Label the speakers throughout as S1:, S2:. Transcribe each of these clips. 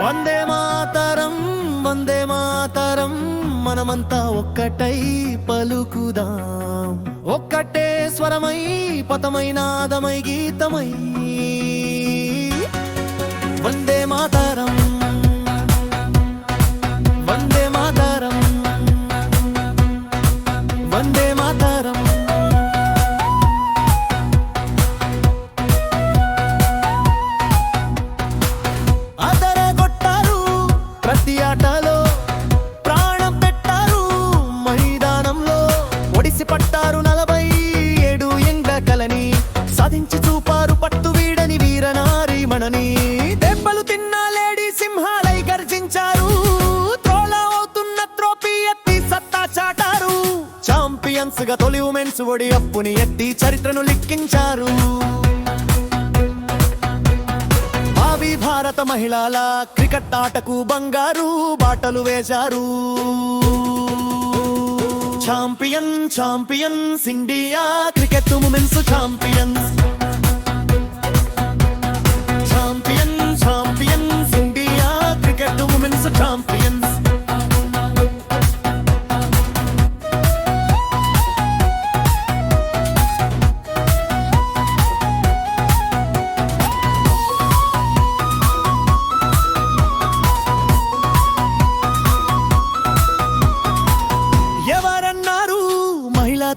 S1: వందే మాతరం వందే మాతరం మనమంతా ఒక్కటై పలుకుదాం ఒక్కటే స్వరమై పతమై నాదమై గీతమై వందే మాతరం వందే మాతరం వందే మాతరం ప్రతి ఆటలో ప్రాణం పెట్టారు మైదానంలో ఒడిసి పట్టారు 47 ఎండ కలని సాధించి చూపారు పట్టు వీడని వీరనారి మనని దెబ్బలు తిన్న లేడీ సింహాలై గర్జించారు త్రోల అవుతున్న త్రోపీ ఎత్తి సత్తా చాటారు ఛాంపియన్స్ గా తొలి ఉమెన్స్ ఒడి అప్పుని ఎత్తి చరిత్రను లిఖించారు భారత మహిళల క్రికెట్ ఆటకు బంగారు బాటలు వేశారు champion champions India cricket women's champions champion champions India cricket women's champions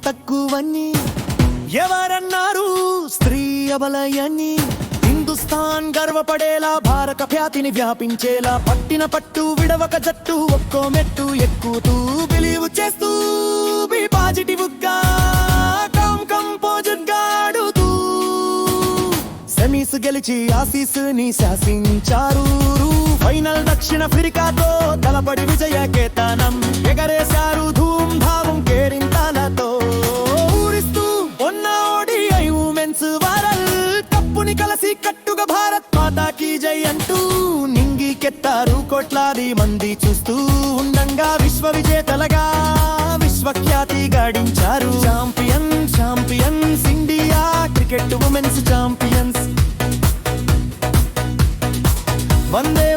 S1: తక్కువని ఎవరన్నారు స్త్రీ అబలయని హిందుస్థాన్ గర్వపడేలా భారత ఖ్యాతిని వ్యాపించేలా పట్టిన పట్టు విడవక జట్టు ఒక్కో మెట్టు ఎక్కుతూ బిలీవ్ చేస్తూ బి పాజిటివ్ గా కంపోజ్డ్ గా ఆడుతూ సెమీస్ గెలిచి ఆసీస్ ని శాసించారు ఫైనల్ దక్షిణాఫ్రికాతో తలపడి విజయ కేతనం ఎగరేశారు ధూమ్ ధామ్ కేరింతలతో ఊరిస్తూ ఉన్న ఓడిఐ ఉమెన్స్ వరల్డ్ కప్పుని కలసి కట్టుగా భారత్ మాతా కీ జై అంటూ నింగికెత్తారు కోట్లాది మంది చూస్తూ ఉండంగా విశ్వ విజేతలుగా విశ్వఖ్యాతి గడించారు champion champions India cricket women's champions వందే